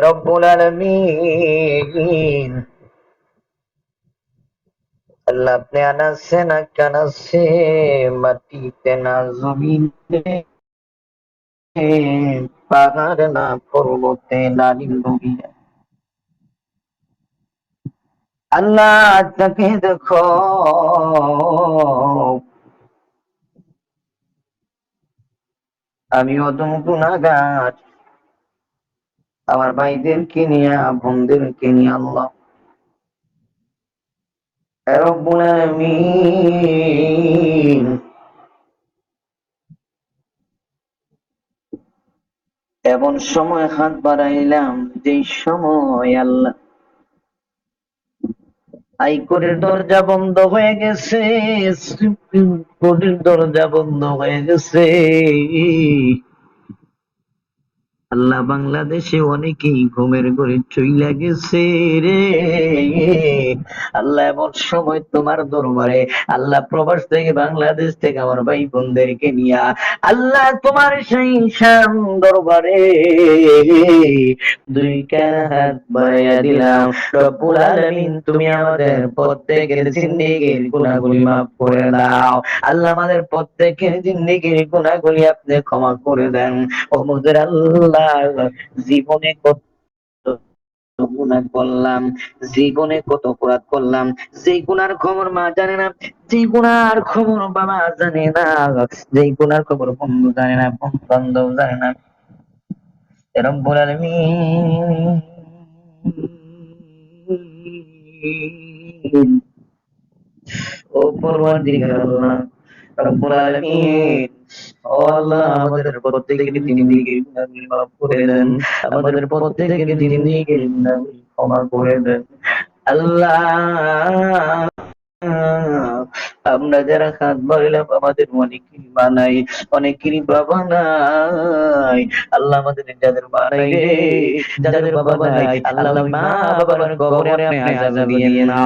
রব্বুল আলামিন, আল্লাহ আপনি আনাসে না কানাসে, মাটিতে না জমিনে, পাহাড় না পর্বতে না নিম্নভূমিতে, আল্লাহ তাকে দেখো। আমি অদম গুনাহগার, আমার ভাইদেরকে নিয়ে, বোনদেরকে নিয়ে আল্লাহ রব্বুল আলামিন, এমন সময় হাত বাড়াইলাম যেই সময় আল্লাহ হাইকোর্টের দরজা বন্ধ হয়ে গেছে, সুপ্রিম কোর্টের দরজা বন্ধ হয়ে গেছে। আল্লাহ বাংলাদেশে অনেকেই ঘুমের ঘরে চইলা গেছে রে। আল্লাহ এমন সময় তোমার দরবারে, আল্লাহ প্রবাস থেকে বাংলাদেশ থেকে আমার ভাই বোনদেরকে নিয়া আল্লাহ তোমার সেই শান দরবারে দুই হাত বাড়াইয়া দিলাম। রব্বুল আলামিন, তুমি আমাদের প্রত্যেকের জিন্দেগির গুনাহগুলি মাফ করে দাও। আল্লাহ আমাদের প্রত্যেকের জিন্দেগির গুনাহগুলি আপনি ক্ষমা করে দেন। ও মোদের আল্লাহ, জীবনে কত গুনাহ করলাম, জীবনে কত অপরাধ করলাম, যে গুনার খবর মা জানে না, যে গুনার খবর বাবা জানে না, যে গুনার খবর বন্ধু জানে না, বন্ধু বান্ধব জানে না। রব্বুল আলামিন, ও পরওয়ারদিগার আল্লাহ, রব্বুল আলামিন, ও আল্লাহ আমাদের প্রত্যেকের জিন্দেগির গুনাহগুলি মাফ করে দেন, আমাদের প্রত্যেকের জিন্দেগির গুনাহগুলি ক্ষমা করে দেন। আল্লাহ, আমরা যারা হাত বাড়াইলাম আমাদের অনেকেরই মা নাই, অনেকেরই বাবা নাই। আল্লাহ আমাদের যাদের মা নাই রে, যাদের বাবা নাই, আল্লাহ ওই মা বাবার কবরে আপনি আযাব দিয়েন না।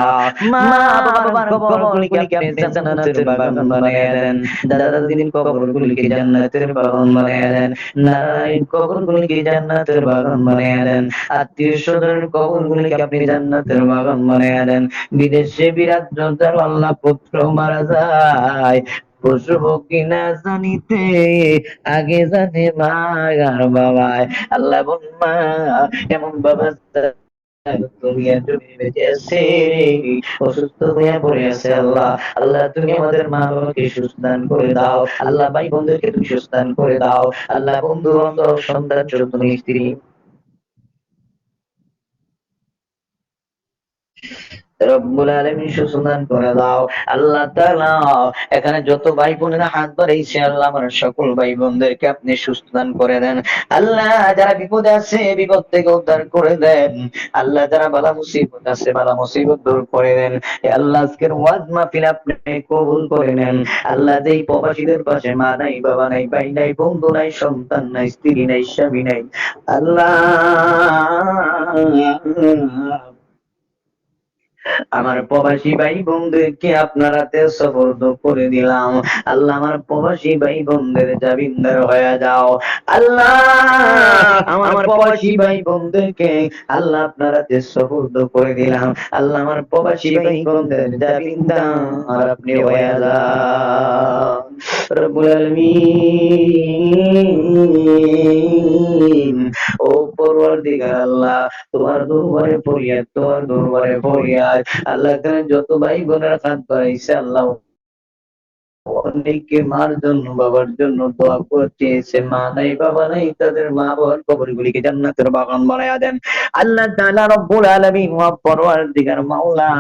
মা বাবার কবরগুলিকে আপনি জান্নাতের বাগান বানায় দেন। দাদা দাদির কবরগুলিকে জান্নাতের বাগান বানায় দেন। নারায়ণ কবরগুলিকে জান্নাতের বাগান বানায় দেন। আত্মীয় স্বজনের কবরগুলিকে আপনি জান্নাতের বাগান বানায় দেন। বিদেশে বিরাট যোদ্ধার আল্লাহ পুত্র মারা যায়, পশু কিনা জানিতে আগে জানে মা আর বাবায়। আল্লাহ এমন মা, এমন বাবা দুনিয়া জুড়ে বেঁচে আছে, অসুস্থ হয়ে পড়ে আছে। আল্লাহ, আল্লাহ তুমি আমাদের মা বাবাকে সুস্থ দান করে দাও। আল্লাহ ভাই বোনদেরকে তুমি সুস্থ দান করে দাও। আল্লাহ বন্ধু বান্ধব সন্তান চতুর্থ স্ত্রী রব্বুল আলামিন সুসন্ধান করে দাও। আল্লাহ তাআলা, এখানে যত ভাই বোনেরা হাত বাড়াইছে আল্লাহ আমার সকল ভাই বোনদেরকে আপনি সুস্থ দান করে দেন। আল্লাহ যারা বিপদে আছে বিপদ থেকে উদ্ধার করে দেন। আল্লাহ যারা বালা মুসিবত আছে বালা মুসিবত দূর করে দেন। হে আল্লাহ, আজকের ওয়াজ মাহফিল আপনি কবুল করে নেন। আল্লাহ, যেই প্রবাসীদের পাশে মা নাই, বাবা নাই, ভাই নাই, বন্ধু নাই, সন্তান নাই, স্ত্রী নাই, স্বামী নাই, আল্লাহ আমার প্রবাসী ভাই বোনদেরকে আপনার হাতে সুপর্দ করে দিলাম। আল্লাহ, আমার প্রবাসী ভাই বোনদের জামিনদার হয়ে যাও। আল্লাহ, আমার প্রবাসী ভাই বোনদেরকে আল্লাহ আপনার হাতে সুপর্দ করে দিলাম। আল্লাহ, আমার প্রবাসী ভাই বোনদের জামিনদার আপনি হয়ে যাও। রব্বুল আলামিন, ও পরওয়ারদিগার আল্লাহ, তোমার দরবারে ফরিয়াদ, তোমার দরবারে ফরিয়াদ। আল্লাহ, এখানে যত ভাই বোনেরা হাত বাড়াইছে আল্লাহ, অনেকে মার জন্য বাবার জন্য দোয়া করতেছে, মা নাই বাবা নাই, তাদের মা বাবার কবরগুলিকে জান্নাতের বাগান বানায়া দেন। আল্লাহ তাআলা রব্বুল আলামিন ওয়া পরওয়ারদিগার মাওলা,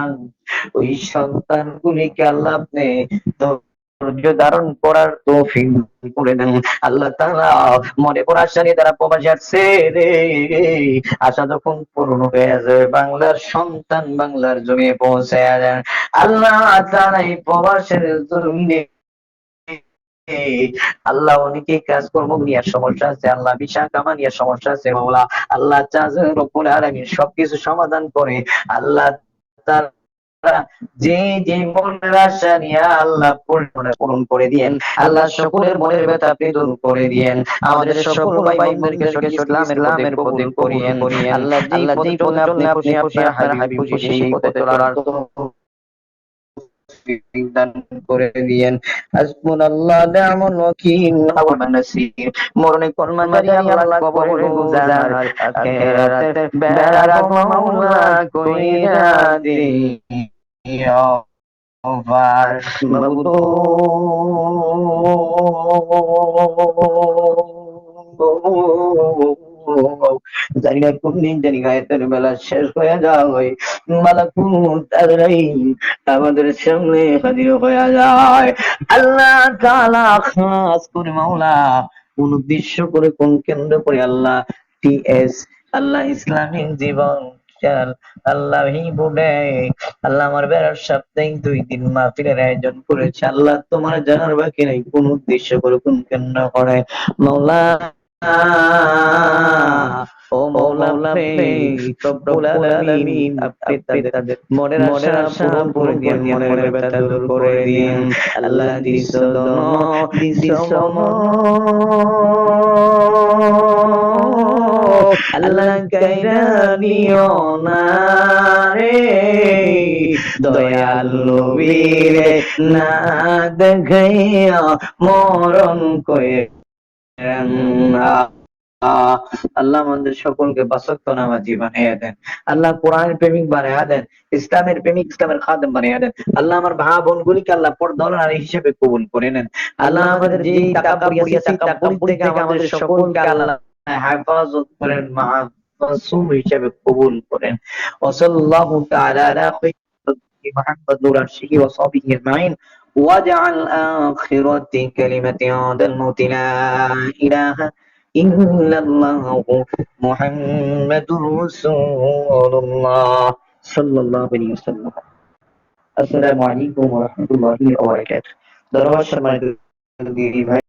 ওই সন্তানগুলিকে আল্লাহ আপনি ধৈর্য ধারণ করার তৌফিক করে দেন। আল্লাহ তাআলা, মনে করার আশা নিয়ে তারা প্রবাসে আসছে রে, আশা যখন পূর্ণ হয়ে যাবে বাংলার সন্তান বাংলার জমিনে পৌঁছায়া যান। আল্লাহ তাআলা এই প্রবাসের জমিনে আল্লাহ অনেকে কাজকর্ম নিয়ে সমস্যা আছে, আল্লাহ ভিসা কামা নিয়ে সমস্যা আছে মাওলা। আল্লাহ রব্বুল আলামিন সবকিছু সমাধান করে। আল্লাহ যে যে মনের আশা নিয়ে আল্লাহ পূরণ করে দিয়েন, আল্লাহ সকলের মনের ব্যথা আপনি দূর করে দিয়েন, আমাদের সকল ভাই বোনদেরকে সঠিক ইসলামের পথে করিয়েন। আল্লাহ যেই পথে চললে আপনি খুশি, আপনার হাবিব খুশি, সেই পথে চলার দান করে দিয়েন। হাসবুনাল্লাহ নি'মাল ওয়াকিল ওয়া নি'মান নাসির। মরণে কলমাদারি আল্লাহ কবরে গুজার আখিরাতে বেড়া গো মাওলা কইরা দিও পার। মাবুদ জানি না কোন দিন জানি গায়েতের বেলা শেষ হয়ে যায়, মালাকুল আজরাইল আমাদের সামনে হাজির হয়ে যায়। আল্লাহ তাআলা খাস করে মাওলা কোন উদ্দেশ্য করে, কোন কেন্দ্র করে আল্লাহ টিএস আল্লাহ ইসলামিক জীবন আল্লাহ হিবুবে আল্লাহ আমার বেড়ার সাপ্তাহিক 2 দিন মাহফিলের আয়োজন করেছে। আল্লাহ তোমার জানার বাকি নাই কোন উদ্দেশ্য করে, কোন কেন্দ্র করে মাওলা। ও মাওলা রব্বুল আলামিন আপনি তাদের মনের আশা পূরণ করে দিন, মনের ব্যথা দূর করে দিন। আল্লাহ দিছো আল্লাহ কাইরা নিও না রে দয়াল নবীরে না দেখাইয়া মরণ কয়ে আল্লাহ আমাদের সকলকে বাসত্ব নামাজি বানিয়ে দেন। আল্লাহ কোরআনের প্রেমিক বানিয়ে দেন, ইসলামের প্রেমিক, ইসলামের খাদেম বানিয়ে দেন। আল্লাহ আমার ভাই বোনগুলিকে আল্লাহ পর্দার নারী হিসেবে কবুল করে নেন। আল্লাহ আমাদের যেই টাকা পড়িয়েছে, টাকা থেকে আমাদের সকলকে আল্লাহ হেফাজত করেন, মাসুম হিসেবে কবুল করেন। ওয়াসাল্লাল্লাহু তাআলা আলা খায়রি মুহাম্মদ নূর আরশিহি ওয়া সাহবিহি আজমাইন। واجعل آخرة كلمة عند الموت لا إله إلا الله محمد رسول الله صلى الله عليه وسلم. السلام عليكم ورحمة الله وبركاته. দরবার সম্মানিত দিদি ভাই